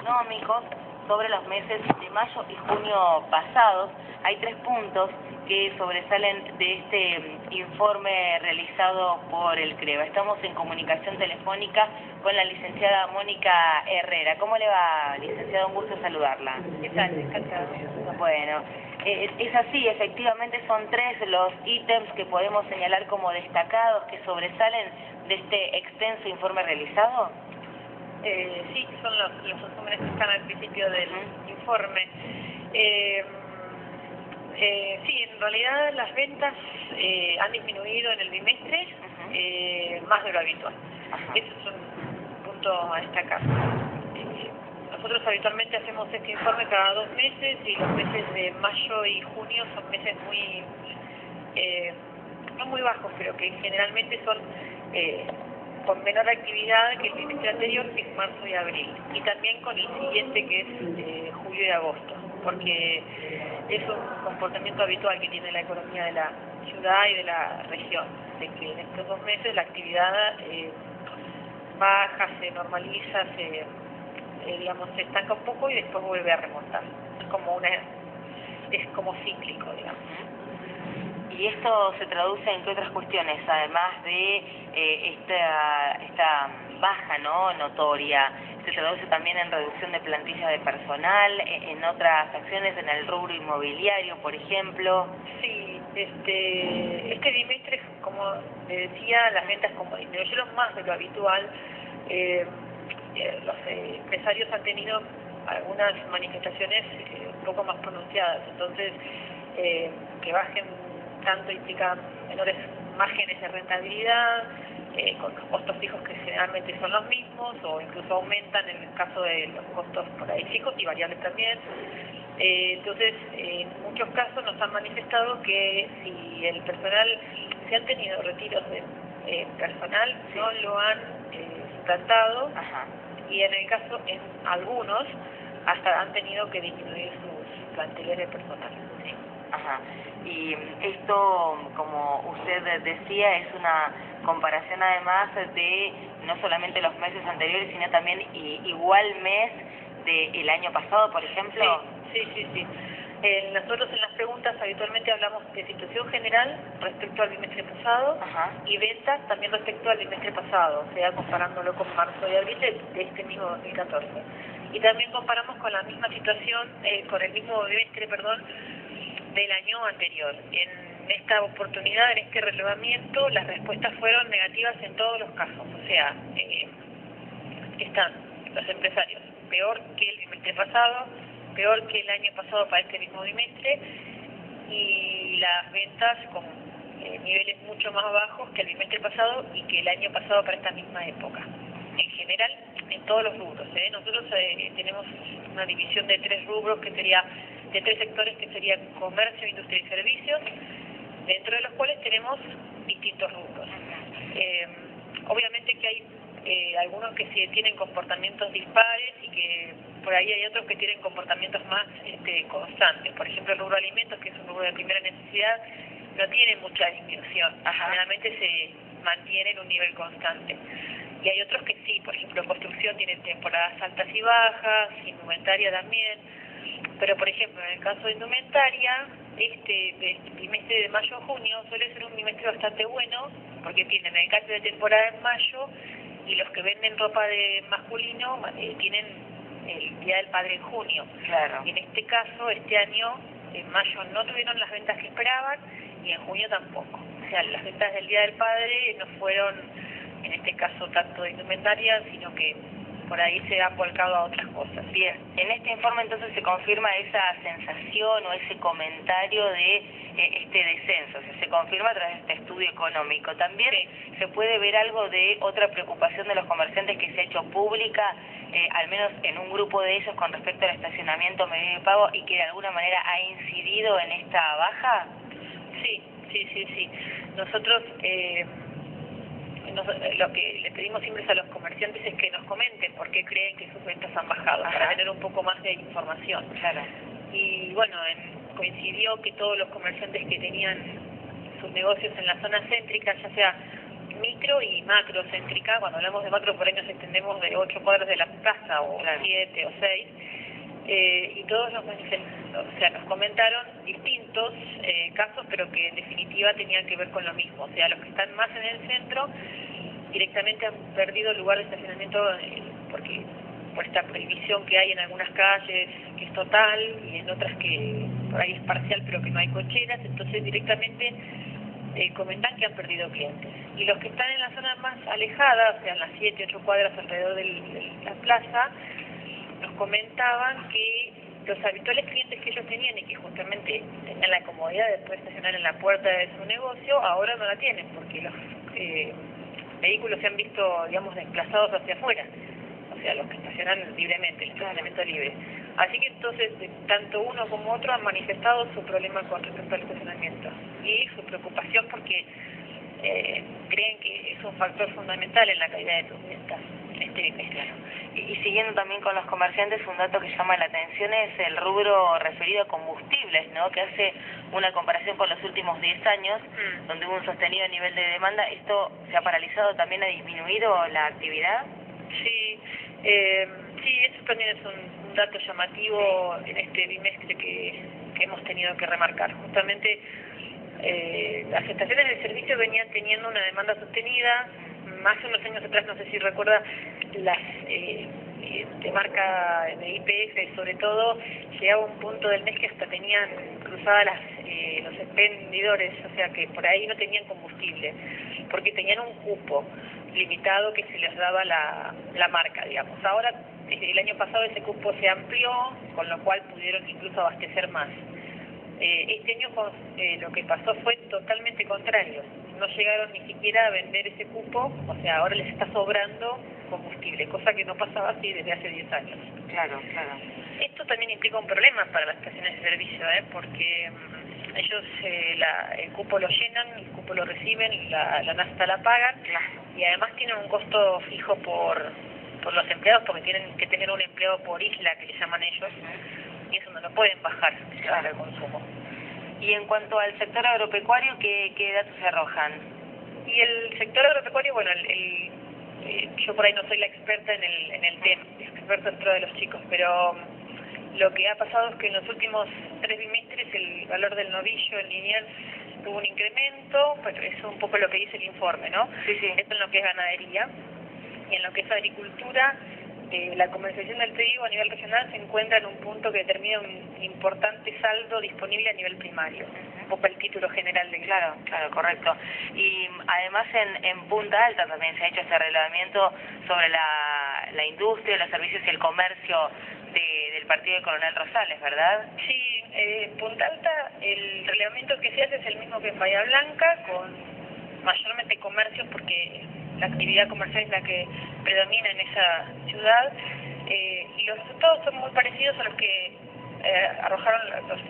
económicos sobre los meses de mayo y junio pasados. Hay 3 puntos que sobresalen de este informe realizado por el CREVA. Estamos en comunicación telefónica con la licenciada Mónica Herrera. ¿Cómo le va, licenciada? Un gusto saludarla. ¿Qué tal? Encantada. Bueno, es así, efectivamente son 3 los ítems que podemos señalar como destacados, que sobresalen de este extenso informe realizado. Sí, son los resúmenes que están al principio del informe. Sí, en realidad las ventas han disminuido en el bimestre más de lo habitual. Eso es un punto a destacar. Nosotros habitualmente hacemos este informe cada 2 meses y los meses de mayo y junio son meses muy, no muy bajos, pero que generalmente son con menor actividad que el bimestre anterior, que es marzo y abril, y también con el siguiente, que es julio y agosto, porque es un comportamiento habitual que tiene la economía de la ciudad y de la región, de que en estos 2 meses la actividad baja, se normaliza, digamos, se estanca un poco y después vuelve a remontar. Es como cíclico, digamos. ¿Y esto se traduce en qué otras cuestiones, además de esta baja, ¿no?, notoria? ¿Se traduce también en reducción de plantilla de personal, en otras acciones, en el rubro inmobiliario, por ejemplo? Sí, este bimestre, como le decía, las ventas disminuyeron más de lo habitual. Los empresarios han tenido algunas manifestaciones un poco más pronunciadas, entonces que bajen tanto implica menores márgenes de rentabilidad, con los costos fijos que generalmente son los mismos o incluso aumentan en el caso de los costos por ahí fijos y variables también. Entonces, en muchos casos nos han manifestado que si el personal, se han tenido retiros de personal, no lo han suplantado, y en el caso, en algunos, hasta han tenido que disminuir sus planteles de personal. ¿Sí? Y esto, como usted decía, es una comparación además de no solamente los meses anteriores, sino también igual mes del año pasado, por ejemplo. Sí. Nosotros en las preguntas habitualmente hablamos de situación general respecto al bimestre pasado y ventas también respecto al bimestre pasado, o sea, comparándolo con marzo y abril de este mismo 2014. Y también comparamos con la misma situación, con el mismo bimestre, del año anterior. En esta oportunidad, en este relevamiento, las respuestas fueron negativas en todos los casos, o sea, están los empresarios peor que el bimestre pasado, peor que el año pasado para este mismo bimestre, y las ventas con niveles mucho más bajos que el bimestre pasado y que el año pasado para esta misma época. En general, en todos los rubros. Nosotros tenemos una división de 3 rubros, que sería de 3 sectores, que sería comercio, industria y servicios, dentro de los cuales tenemos distintos rubros. Obviamente que hay algunos que sí tienen comportamientos dispares y que por ahí hay otros que tienen comportamientos más constantes. Por ejemplo, el rubro alimentos, que es un rubro de primera necesidad, no tiene mucha disminución. Generalmente se mantiene en un nivel constante. Y hay otros que sí, por ejemplo, construcción tiene temporadas altas y bajas, indumentaria también. Pero, por ejemplo, en el caso de indumentaria, este bimestre de mayo-junio suele ser un bimestre bastante bueno, porque tienen el cambio de temporada en mayo, y los que venden ropa de masculino tienen el Día del Padre en junio. Claro. Y en este caso, este año, en mayo no tuvieron las ventas que esperaban, y en junio tampoco. O sea, las ventas del Día del Padre no fueron, en este caso, tanto de indumentaria, sino que por ahí se ha volcado a otras cosas. Bien, en este informe entonces se confirma esa sensación o ese comentario de este descenso, o sea, se confirma a través de este estudio económico. También se puede ver algo de otra preocupación de los comerciantes que se ha hecho pública, al menos en un grupo de ellos, con respecto al estacionamiento medido de pago, y que de alguna manera ha incidido en esta baja. Sí. Nosotros lo que le pedimos siempre a los comerciantes es que nos comenten por qué creen que sus ventas han bajado, para tener un poco más de información. Claro. Y bueno, coincidió que todos los comerciantes que tenían sus negocios en la zona céntrica, ya sea micro y macrocéntrica. Cuando hablamos de macro, por ahí nos extendemos de 8 cuadras de la plaza, o 7 o 6, y todos nos comentaron distintos casos, pero que en definitiva tenían que ver con lo mismo. O sea, los que están más en el centro directamente han perdido lugar de estacionamiento porque por esta prohibición que hay en algunas calles, que es total, y en otras que por ahí es parcial, pero que no hay cocheras. Entonces directamente comentan que han perdido clientes. Y los que están en la zona más alejada, o sea, en las 7, 8 cuadras alrededor de la plaza, nos comentaban que los habituales clientes que ellos tenían y que justamente tenían la comodidad de poder estacionar en la puerta de su negocio, ahora no la tienen, porque los vehículos se han visto, digamos, desplazados hacia afuera. O sea, los que estacionan libremente, el estacionamiento libre. Así que entonces, tanto uno como otro han manifestado su problema con respecto al estacionamiento y su preocupación porque creen que es un factor fundamental en la caída de sus ventas este bimestre. Y siguiendo también con los comerciantes, un dato que llama la atención es el rubro referido a combustibles, ¿no? Que hace una comparación con los últimos 10 años, donde hubo un sostenido nivel de demanda. ¿Esto se ha paralizado, también ha disminuido la actividad? Sí, sí, eso también es un dato llamativo en este bimestre que hemos tenido que remarcar. Justamente las estaciones de servicio venían teniendo una demanda sostenida. Hace unos años atrás, no sé si recuerda, las de marca de YPF sobre todo, llegaba un punto del mes que hasta tenían cruzadas los expendidores, o sea que por ahí no tenían combustible, porque tenían un cupo limitado que se les daba la marca, digamos. Ahora, desde el año pasado ese cupo se amplió, con lo cual pudieron incluso abastecer más. Este año lo que pasó fue totalmente contrario. No llegaron ni siquiera a vender ese cupo, o sea, ahora les está sobrando combustible, cosa que no pasaba así desde hace 10 años. Claro, claro. Esto también implica un problema para las estaciones de servicio, porque ellos el cupo lo llenan, el cupo lo reciben, la nafta la pagan, y además tienen un costo fijo por los empleados, porque tienen que tener un empleado por isla, que le llaman ellos, y eso no lo pueden bajar al consumo. Y en cuanto al sector agropecuario, ¿qué datos se arrojan? Y el sector agropecuario, bueno, yo por ahí no soy la experta en el tema, experta dentro de los chicos, pero lo que ha pasado es que en los últimos 3 bimestres el valor del novillo en Liniers tuvo un incremento, pero eso es un poco lo que dice el informe, ¿no? Sí, sí. Esto en lo que es ganadería, y en lo que es agricultura, la comercialización del trigo a nivel regional se encuentra en un punto que determina un importante saldo disponible a nivel primario. Un poco el título general de... Claro, correcto. Y además en Punta Alta también se ha hecho este relevamiento sobre la industria, los servicios y el comercio del partido de Coronel Rosales, ¿verdad? Sí, en Punta Alta el relevamiento que se hace es el mismo que en Bahía Blanca, con mayormente comercios, porque la actividad comercial es la que predomina en esa ciudad, y los resultados son muy parecidos a los que arrojaron los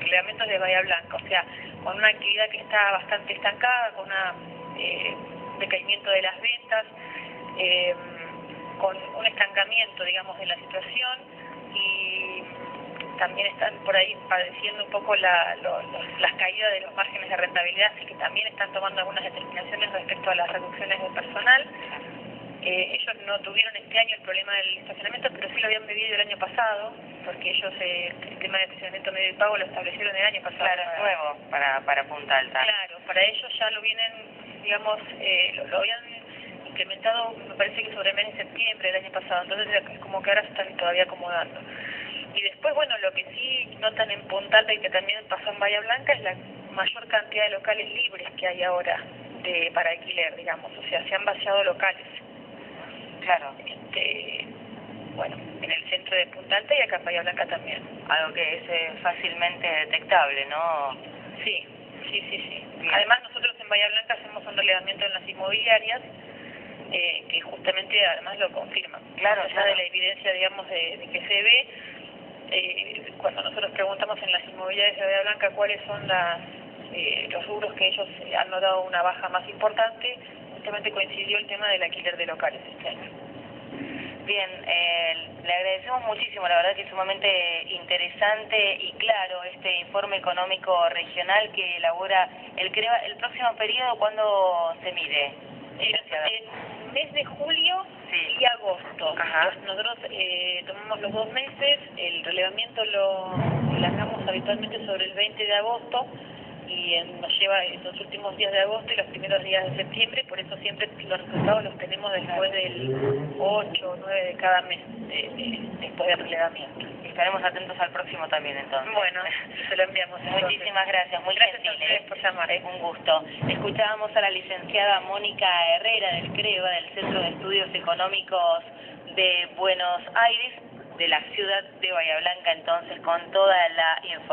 relevamientos de Bahía Blanca, o sea, con una actividad que está bastante estancada, con un decaimiento de las ventas, con un estancamiento, digamos, de la situación, y también están por ahí padeciendo un poco las caídas de los márgenes de rentabilidad, así que también están tomando algunas determinaciones respecto a las reducciones de personal. Ellos no tuvieron este año el problema del estacionamiento, pero sí lo habían vivido el año pasado, porque ellos el tema del estacionamiento medio y pago lo establecieron el año pasado. Claro, es nuevo para Punta Alta. Claro, para ellos ya lo vienen, digamos, lo habían implementado, me parece que sobre el mes de septiembre del año pasado, entonces es como que ahora se están todavía acomodando. Y después, bueno, lo que sí notan en Punta Alta y que también pasó en Bahía Blanca es la mayor cantidad de locales libres que hay ahora para alquiler, digamos, o sea, se han vaciado locales. Claro. Bueno, en el centro de Punta Alta y acá en Bahía Blanca también. Algo que es fácilmente detectable, ¿no? Sí. Bien. Además, nosotros en Bahía Blanca hacemos un relevamiento en las inmobiliarias, que justamente además lo confirman. Claro, allá de la evidencia, digamos, de que se ve, cuando nosotros preguntamos en las inmobiliarias de Bahía Blanca cuáles son los rubros que ellos han notado una baja más importante, justamente coincidió el tema del alquiler de locales este año. Bien, le agradecemos muchísimo, la verdad que es sumamente interesante y claro este informe económico regional que elabora el próximo periodo. ¿Cuándo se mide? Mes de julio y agosto. Nosotros tomamos los 2 meses, el relevamiento lo largamos habitualmente sobre el 20 de agosto y nos lleva los últimos días de agosto y los primeros días de septiembre, por eso siempre los resultados los tenemos después del 8 o 9 de cada mes después del relevamiento. Estaremos atentos al próximo también, entonces. Bueno, se lo enviamos. Muchísimas gracias, muy gracias gentil. A ustedes por llamar. Un gusto. Escuchábamos a la licenciada Mónica Herrera del CREVA, del Centro de Estudios Económicos de Buenos Aires, de la ciudad de Bahía Blanca, entonces, con toda la información.